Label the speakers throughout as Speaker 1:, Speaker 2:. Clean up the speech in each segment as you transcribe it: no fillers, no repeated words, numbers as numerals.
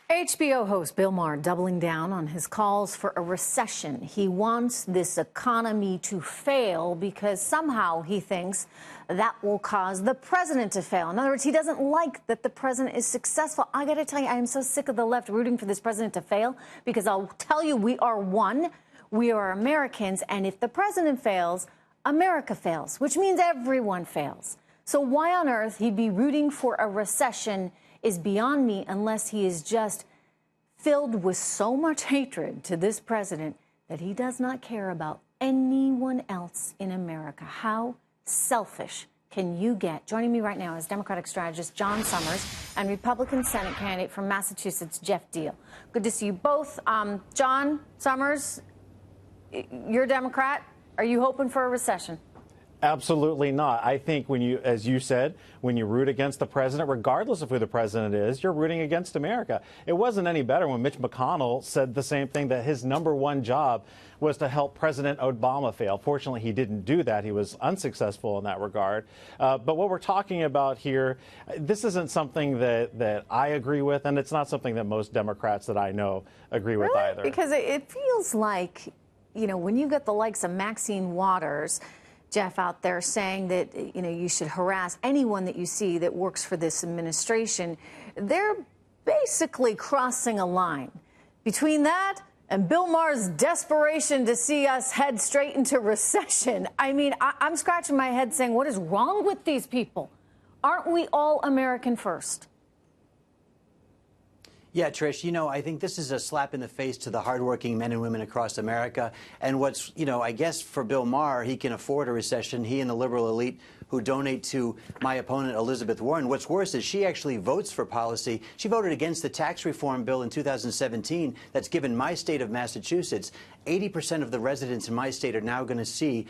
Speaker 1: HBO host Bill Maher doubling down on his calls for a recession. He wants this economy to fail because somehow he thinks that will cause the president to fail. In other words, he doesn't like that the president is successful. I got to tell you, I am so sick of the left rooting for this president to fail, because I'll tell you, we are one. We are Americans, and if the president fails, America fails, which means everyone fails. So why on earth he'd be rooting for a recession is beyond me, unless he is just filled with so much hatred to this president that he does not care about anyone else in America. How selfish can you get? Joining me right now is Democratic strategist John Summers and Republican Senate candidate from Massachusetts, Geoff Diehl. Good to see you both. John Summers, you're a Democrat. Are you hoping for a recession?
Speaker 2: Absolutely not. I think when you, as you said, when you root against the president, regardless of who the president is, you're rooting against America. It wasn't any better when Mitch McConnell said the same thing, that his #1 job was to help President Obama fail. Fortunately, he didn't do that. He was unsuccessful in that regard. But what we're talking about here, this isn't something that I agree with, and it's not something that most Democrats that I know agree with either.
Speaker 1: Because it feels like, you know, when you get the likes of Maxine Waters, Geoff, out there saying that, you know, you should harass anyone that you see that works for this administration, they're basically crossing a line. Between that and Bill Maher's desperation to see us head straight into recession, I mean, I'm scratching my head saying, what is wrong with these people? Aren't we all American first?
Speaker 3: Yeah, Trish, you know, I think this is a slap in the face to the hardworking men and women across America. And what's, you know, I guess for Bill Maher, he can afford a recession. He and the liberal elite who donate to my opponent, Elizabeth Warren. What's worse is she actually votes for policy. She voted against the tax reform bill in 2017 that's given my state of Massachusetts 80% of the residents in my state are now going to see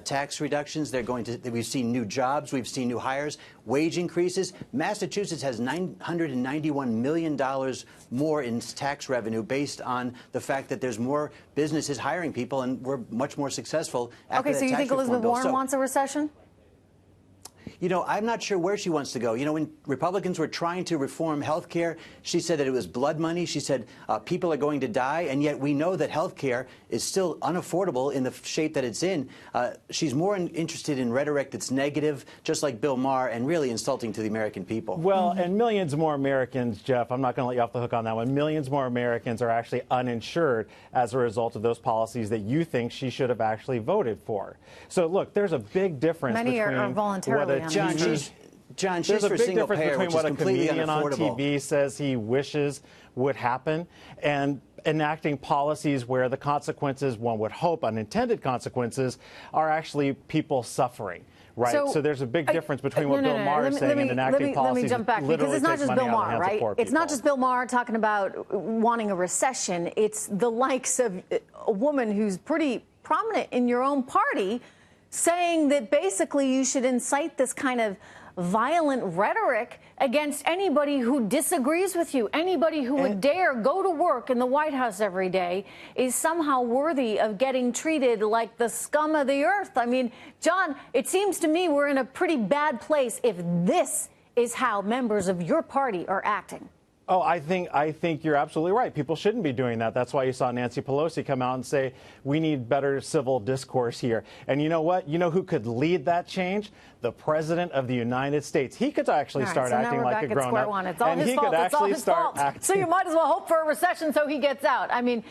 Speaker 3: tax reductions. They're going to. We've seen new jobs. We've seen new hires, wage increases. Massachusetts has $991 million more in tax revenue based on the fact that there's more businesses hiring people, and we're much more successful after that tax reform bill.
Speaker 1: Okay, so you think Elizabeth Warren wants a recession?
Speaker 3: You know, I'm not sure where she wants to go. You know, when Republicans were trying to reform health care, she said that it was blood money. She said people are going to die, and yet we know that health care is still unaffordable in the shape that it's in. She's more interested in rhetoric that's negative, just like Bill Maher, and really insulting to the American people.
Speaker 2: Well, and millions more Americans, Geoff, I'm not going to let you off the hook on that one. Millions more Americans are actually uninsured as a result of those policies that you think she should have actually voted for. So, look, there's a big difference
Speaker 1: Many
Speaker 2: between
Speaker 1: are voluntarily
Speaker 3: John, she's
Speaker 2: There's a
Speaker 3: for
Speaker 2: big
Speaker 3: single
Speaker 2: difference
Speaker 3: payer,
Speaker 2: between
Speaker 3: which
Speaker 2: what
Speaker 3: is
Speaker 2: a
Speaker 3: completely
Speaker 2: comedian on
Speaker 3: unaffordable.
Speaker 2: TV says he wishes would happen and enacting policies where the consequences, one would hope, unintended consequences, are actually people suffering. Right. So there's a big difference between what Bill Maher is saying and enacting policies.
Speaker 1: Let me jump back, because it's not just Bill Maher, right? It's not just Bill Maher talking about wanting a recession. It's the likes of a woman who's pretty prominent in your own party saying that basically you should incite this kind of violent rhetoric against anybody who disagrees with you. Anybody who would dare go to work in the White House every day is somehow worthy of getting treated like the scum of the earth. I mean, John, it seems to me we're in a pretty bad place if this is how members of your party are acting.
Speaker 2: Oh, I think you're absolutely right. People shouldn't be doing that. That's why you saw Nancy Pelosi come out and say, we need better civil discourse here. And you know what? You know who could lead that change? The President of the United States. He could actually start acting like a grown-up.
Speaker 1: It's all his fault. It's all his fault. So you might as well hope for a recession so he gets out. I mean,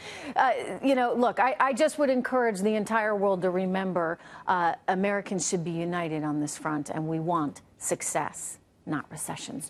Speaker 1: you know, look, I just would encourage the entire world to remember Americans should be united on this front, and we want success, not recessions.